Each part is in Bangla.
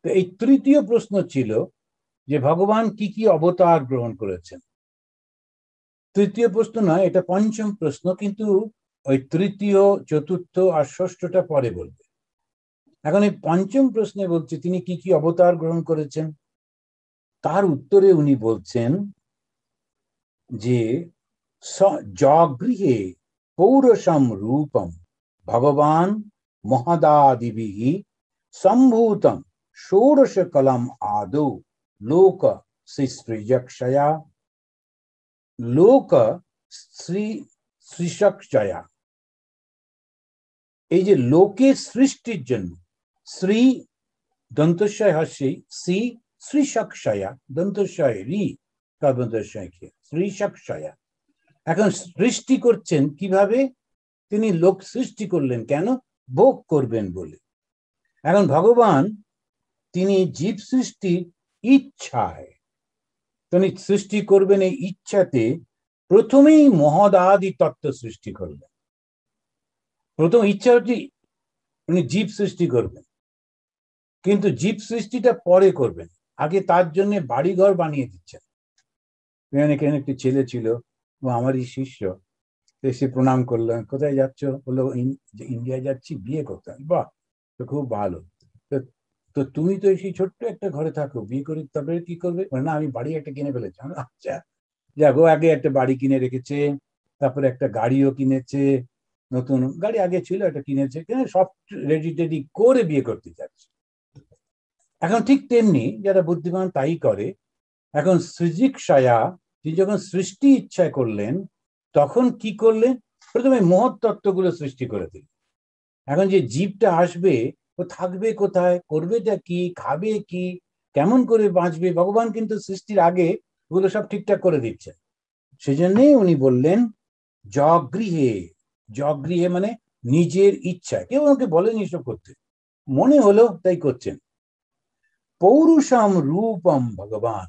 তো এই তৃতীয় প্রশ্ন ছিল যে ভগবান কি কি অবতার গ্রহণ করেছেন। তৃতীয় প্রশ্ন নয়, এটা পঞ্চম প্রশ্ন, কিন্তু ওই তৃতীয়, চতুর্থ আর ষষ্ঠটা পরে বলবে। এখন এই পঞ্চম প্রশ্নে বলছে তিনি কি কি অবতার গ্রহণ করেছেন। তার উত্তরে উনি বলছেন যে জগৃহে পৌরসম রূপম ভগবান মহদাদিভিঃ সম্ভূতম ষোড়শ কলম আদৌ লোক সৃজক্ষয়া লোক সৃজক্ষয়া। এই যে লোকের সৃষ্টির জন্য, শ্রী দন্তস্বয় হস্যই, শ্রী শ্রীশক্ষয়া, দন্তস্বয় রি দন্তস্বয় শ্রীশক্ষয়া। এখন সৃষ্টি করছেন কিভাবে? তিনি লোক সৃষ্টি করলেন কেন? ভোগ করবেন বলে। এখন ভগবান তিনি জীব সৃষ্টির ইচ্ছায়, তিনি সৃষ্টি করবেন এই ইচ্ছাতে প্রথমেই মহদাদি তত্ত্ব সৃষ্টি করবেন। প্রথম ইচ্ছা হচ্ছে উনি জীব সৃষ্টি করবেন, কিন্তু জীব সৃষ্টিটা পরে করবেন, আগে তার জন্য বাড়িঘর বানিয়ে দিচ্ছেন। এখানে একটি ছেলে ছিল, ও আমারই শিষ্য, এসে প্রণাম করলেন, কোথায় যাচ্ছ? বললো ইন্ডিয়ায় যাচ্ছি বিয়ে করতে। বাহ, তো খুব ভালো। তো তুমি তো সেই ছোট্ট একটা ঘরে থাকো, বিয়ে করে তারপরে কি করবে? না, আমি বাড়ি একটা কিনে ফেলেছি। আচ্ছা, যাবো। আগে একটা বাড়ি কিনে রেখেছে, তারপরে একটা গাড়িও কিনেছে, নতুন গাড়ি আগে ছিল, একটা কিনেছে, সব রেডি টেডি করে বিয়ে করতে যাচ্ছে। এখন ঠিক তেমনি যারা বুদ্ধিমান তাই করে। এখন সৃজিকসায়া, তিনি যখন সৃষ্টি ইচ্ছা করলেন তখন কি করলেন? প্রথমে মহৎ তত্ত্বগুলো সৃষ্টি করে দিলেন। এখন যে জীবটা আসবে, ও থাকবে কোথায়, করবেটা কি, খাবে কি, কেমন করে বাঁচবে, ভগবান কিন্তু সৃষ্টির আগে ওগুলো সব ঠিকঠাক করে দিচ্ছেন। সেজন্যই উনি বললেন জগৃহে। জগৃহে মানে নিজের ইচ্ছা, কেউ ওনাকে বলেনি সব করতে, মনে হলো তাই করছেন। পৌরুষম রূপম ভগবান,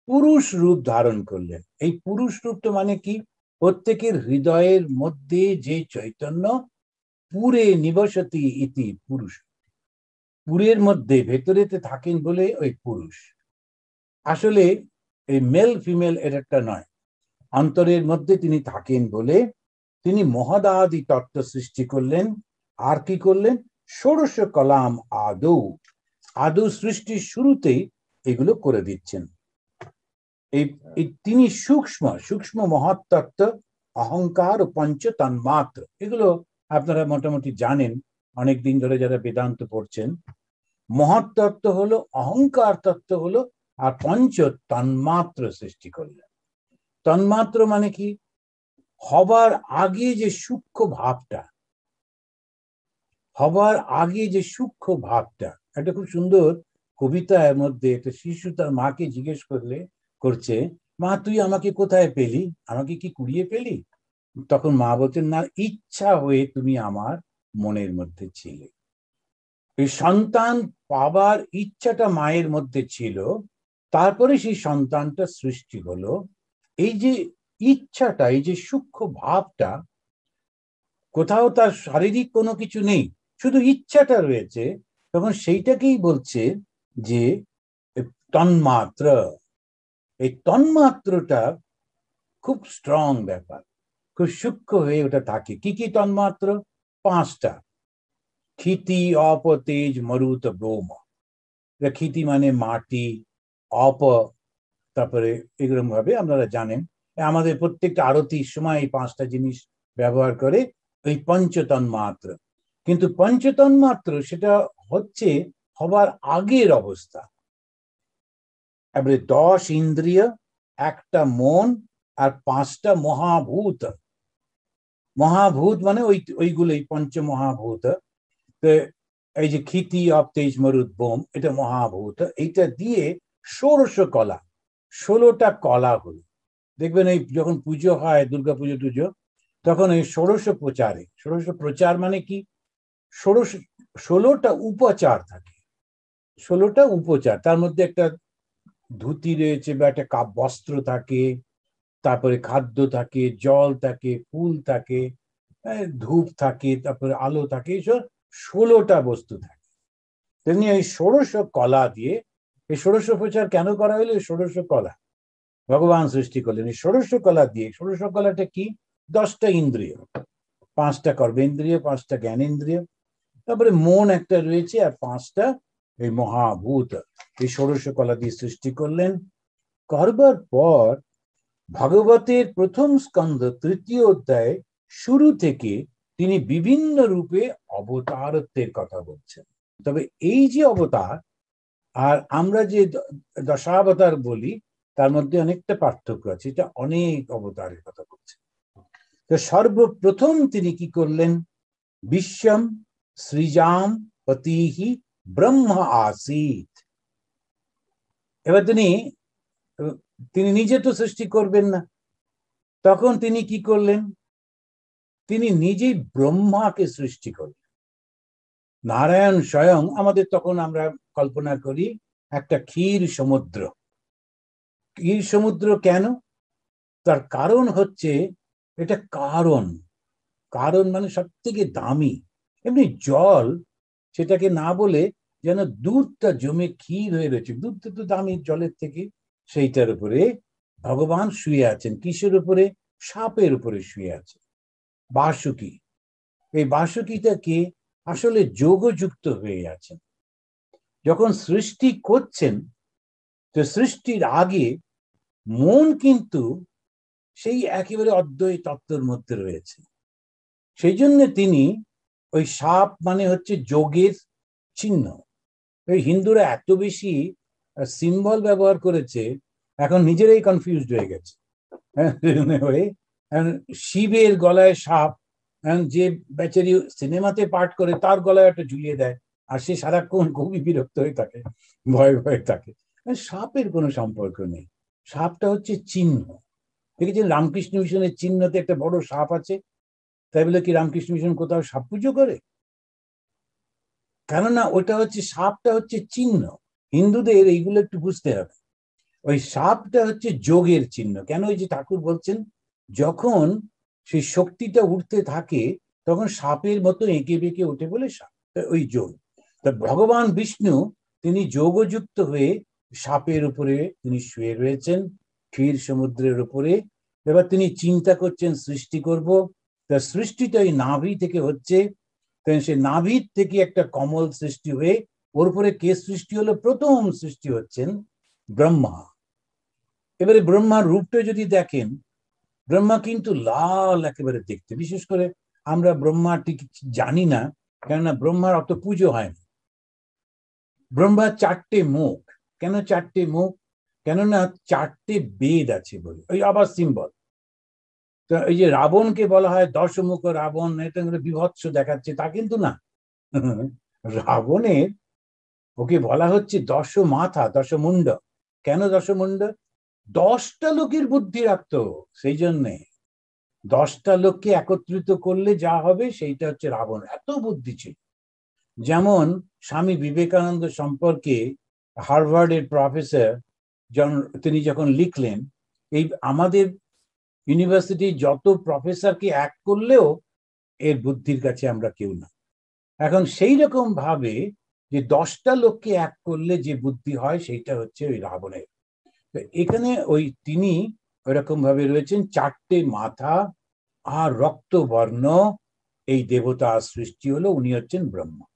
পুরুষ রূপ ধারণ করলেন। এই পুরুষ রূপটা মানে কি? প্রত্যেকের হৃদয়ের মধ্যে যে চৈতন্য পুরে নিবসতি ইতি পুরুষ, পুরের মধ্যে ভেতরেতে থাকেন বলে ওই পুরুষ। আসলে এই মেল ফিমেল এর একটা নয়, অন্তরের মধ্যে তিনি থাকেন বলে তিনি মহদাদি তত্ত্ব সৃষ্টি করলেন। আর কি করলেন? ষোড়শ কলাম আদৌ, আদৌ সৃষ্টির শুরুতেই এগুলো করে দিচ্ছেন। এই তিনি সূক্ষ্ম সূক্ষ্ম মহৎ তত্ত্ব, অহংকার ও পঞ্চ তন্মাত্র, এগুলো আপনারা মোটামুটি জানেন অনেকদিন ধরে যারা বেদান্ত পড়ছেন। মহৎ তত্ত্ব হলো, অহংকার তত্ত্ব হলো, আর পঞ্চ তন্মাত্র সৃষ্টি করলেন। তন্মাত্র মানে কি? হবার আগে যে সূক্ষ্ম ভাবটা, হবার আগে যে সূক্ষ্ম ভাবটা। একটা খুব সুন্দর কবিতার মধ্যে একটা শিশু তার মাকে জিজ্ঞেস করছে, মা তুই আমাকে কোথায় পেলি, আমাকে কি কুড়িয়ে পেলি? তখন মা বলছেন, না, ইচ্ছা হয়ে তুমি আমার মনের মধ্যে ছিলে। এই সন্তান পাবার ইচ্ছাটা মায়ের মধ্যে ছিল, তারপরে সেই সন্তানটা সৃষ্টি হলো। এই যে ইচ্ছাটা, এই যে সূক্ষ্ম ভাবটা, কোথাও তার শারীরিক কোনো কিছু নেই, শুধু ইচ্ছাটা রয়েছে, তখন সেইটাকেই বলছে যে তন্মাত্র। এই তন্মাত্রটা খুব স্ট্রং ব্যাপার, খুব সূক্ষ্ম হয়ে ওটা থাকে। কি কি তন্মাত্র? পাঁচটা। ক্ষিতি, অপ, তেজ, মরুত, ব্যোম। ক্ষিতি মানে মাটি, অপ, তারপরে এরকম ভাবে আপনারা জানেন আমাদের প্রত্যেকটা আরতির সময় এই পাঁচটা জিনিস ব্যবহার করে, ওই পঞ্চতন্মাত্র। কিন্তু পঞ্চতন্মাত্র সেটা হচ্ছে হবার আগের অবস্থা। এবারে 10 ইন্দ্রিয়, একটা মন, আর 5টা মহাভূত। মহাভূত মানে ওইগুলোই পঞ্চমহাভূত। তো এই যে ক্ষিতি, অপ, তেজ, মরুত, ব্যোম, এটা মহাভূত। এইটা দিয়ে ষোড়শ কলা, 16টা কলা হলো। দেখবেন এই যখন পুজো হয়, দুর্গা পুজো টুজো, তখন এই ষোড়শ প্রচারে, ষোড়শ প্রচার মানে কি? 16টা উপচার থাকে। 16টা উপচার, তার মধ্যে একটা ধুতি রয়েছে বা একটা বস্ত্র থাকে, তারপরে খাদ্য থাকে, জল থাকে, ফুল থাকে, ধূপ থাকে, তারপরে আলো থাকে, এইসব 16টা বস্তু থাকে। তেমনি এই ষোড়শ কলা দিয়ে, এই ষোড়শ প্রচার কেন করা হলো? ষোড়শ কলা ভগবান সৃষ্টি করলেন এই ষোড়শ কলা দিয়ে। ষোড়শ কলাটা কি? 10টা ইন্দ্রিয়, 5টা কর্মেন্দ্রিয়, 5টা জ্ঞানেন্দ্রিয়, তারপরে মন একটা রয়েছে, আর 5টা এই মহাভূত। এই ষোড়শ কলা দিয়ে সৃষ্টি করলেন। করবার পর ভাগবতের প্রথম স্কন্ধ 3য় অধ্যায় শুরু থেকে তিনি বিভিন্ন রূপে অবতারত্বের কথা বলছেন। তবে এই যে অবতার আর আমরা যে দশাবতার বলি, তার মধ্যে অনেকটা পার্থক্য আছে। এটা অনেক অবতারের কথা বলছে। তো সর্বপ্রথম তিনি কি করলেন? বিশ্বম সৃজাম পতিহি ব্রহ্মা আসিত। এবার তিনি নিজে তো সৃষ্টি করবেন না, তখন তিনি কি করলেন? তিনি নিজেই ব্রহ্মাকে সৃষ্টি করলেন। নারায়ণ স্বয়ং আমাদের, তখন আমরা কল্পনা করি একটা ক্ষীর সমুদ্র। ক্ষীর সমুদ্র কেন? তার কারণ হচ্ছে, এটা কারণ মানে সব থেকে দামি। এমনি জল, সেটাকে না বলে যেন দুধটা জমে ক্ষীর হয়ে রয়েছে, দুধটা তো দামি জলের থেকে। সেইটার উপরে ভগবান শুয়ে আছেন। কিসের উপরে? সাপের উপরে শুয়ে আছে, বাসুকি। এই বাসুকিটাকে আসলে যোগযুক্ত হয়ে আছেন। যখন সৃষ্টি করছেন, তো সৃষ্টির আগে মন কিন্তু সেই একেবারে অদ্বৈত তত্ত্বের মধ্যে রয়েছে। সেই জন্য তিনি ওই সাপ মানে হচ্ছে যোগের চিহ্ন। ওই হিন্দুরা এত বেশি সিম্বল ব্যবহার করেছে, এখন নিজেরাই কনফিউজড হয়ে গেছে। শিবের গলায় সাপ, যে বেচারি সিনেমাতে পাঠ করে তার গলায় একটা ঝুলিয়ে দেয়, আর সে সারাক্ষণ খুবই বিরক্ত হয়ে থাকে, ভয়ে ভয়ে থাকে। সাপের কোনো সম্পর্ক নেই। সাপটা হচ্ছে চিহ্ন। দেখেছেন রামকৃষ্ণ মিশনের চিহ্নতে একটা বড় সাপ আছে, তাই বলে কি রামকৃষ্ণ মিশন কোথাও সাপ পুজো করে? কেননা ওটা হচ্ছে, সাপটা হচ্ছে চিহ্ন। হিন্দুদের এইগুলো একটু বুঝতে হবে। ওই সাপটা হচ্ছে যোগের চিহ্ন। কেন? ওই যে ঠাকুর বলছেন, যখন সেই শক্তিটা উঠতে থাকে, তখন সাপের মতো এঁকে বেঁকে ওঠে বলে সাপ, ওই যোগ। তা ভগবান বিষ্ণু তিনি যোগযুক্ত হয়ে সাপের উপরে তিনি শুয়ে রয়েছেন, ক্ষীর সমুদ্রের উপরে। এবার তিনি চিন্তা করছেন সৃষ্টি করব। তার সৃষ্টিটা এই নাভি থেকে হচ্ছে। সে নাভির থেকে একটা কমল সৃষ্টি হয়ে, ওর উপরে কে সৃষ্টি হলো? প্রথম সৃষ্টি হচ্ছেন ব্রহ্মা। এবারে ব্রহ্মার রূপটা যদি দেখেন, ব্রহ্মা কিন্তু লাল একেবারে দেখতে। বিশেষ করে আমরা ব্রহ্মা ঠিক জানি না, কেননা ব্রহ্মার অত পুজো হয় না। ব্রহ্মার 4টে মুখ। কেন 4টে মুখ? কেননা 4টে বেদ আছে বলে। ওই আবার সিম্বল। তো এই যে রাবণকে বলা হয় দশমুখ রাবণ, এটা বিভৎস দেখাচ্ছে, তা কিন্তু না। রাবণের, ওকে বলা হচ্ছে দশ মাথা, দশমুণ্ড। কেন দশমুণ্ড? 10টা লোকের বুদ্ধি রাখতো, সেই জন্যে 10টা লোককে একত্রিত করলে যা হবে সেইটা হচ্ছে রাবণ। এত বুদ্ধি ছিল। যেমন স্বামী বিবেকানন্দ সম্পর্কে হার্ভার্ডের প্রফেসর তিনি যখন লিখলেন, এই আমাদের ইউনিভার্সিটির যত প্রফেসরকে এক করলেও এর বুদ্ধির কাছে আমরা কেউ না। এখন সেই রকম ভাবে যে 10টা লোককে এক করলে যে বুদ্ধি হয়, সেইটা হচ্ছে ওই রাবণের। এখানে ওই তিনি ওইরকম ভাবে রয়েছেন, 4টে মাথা আর রক্তবর্ণ এই দেবতা সৃষ্টি হলো। উনি হচ্ছেন ব্রহ্মা।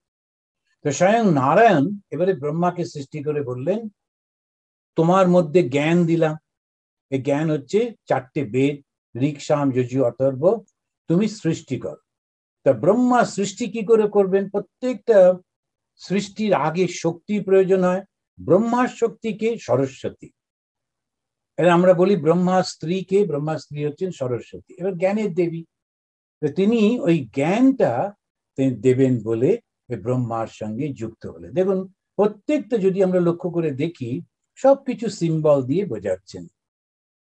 তো স্বয়ং নারায়ণ এবারে ব্রহ্মাকে সৃষ্টি করে বললেন, তোমার মধ্যে জ্ঞান দিলাম। এই জ্ঞান হচ্ছে 4টে বেদ, ঋক, সাম, যজু, অথর্ব। তুমি সৃষ্টি কর। তা ব্রহ্মা সৃষ্টি কি করে করবেন? প্রত্যেকটা সৃষ্টির আগে শক্তি প্রয়োজন হয়। ব্রহ্মার শক্তিকে সরস্বতী। আমরা বলি ব্রহ্মার স্ত্রীকে, ব্রহ্মার স্ত্রী হচ্ছেন সরস্বতী। এবার জ্ঞানের দেবী, তিনি ওই জ্ঞানটা দেবেন বলে ব্রহ্মার সঙ্গে যুক্ত হলে। দেখুন প্রত্যেকটা যদি আমরা লক্ষ্য করে দেখি, সবকিছু সিম্বল দিয়ে বোঝাচ্ছেন।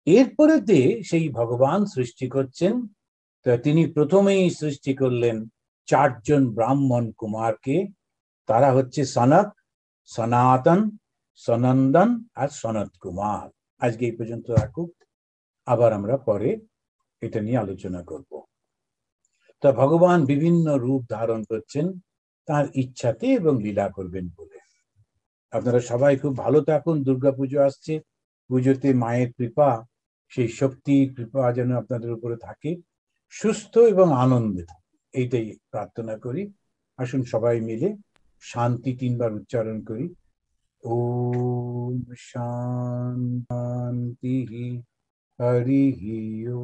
এরপরেতে সেই ভগবান সৃষ্টি করছেন। তো তিনি প্রথমেই সৃষ্টি করলেন 4জন ব্রাহ্মণ কুমারকে। তারা হচ্ছে সনক, সনাতন, সনন্দন আর সনত কুমার। আজকে এই পর্যন্ত রাখুক, আবার আমরা পরে এটা নিয়ে আলোচনা করব। তা ভগবান বিভিন্ন রূপ ধারণ করছেন। তার ইচ্ছাতে এবং লীলা করবেন বলে। আপনারা সবাই খুব ভালো থাকুন। দুর্গাপুজো আসছে, পুজোতে মায়ের কৃপা, সেই শক্তি কৃপা যেন আপনাদের উপরে থাকে, সুস্থ এবং আনন্দে, এইটাই প্রার্থনা করি। আসুন সবাই মিলে শান্তি 3 বার উচ্চারণ করি। ওম শান্তি হরি ওম।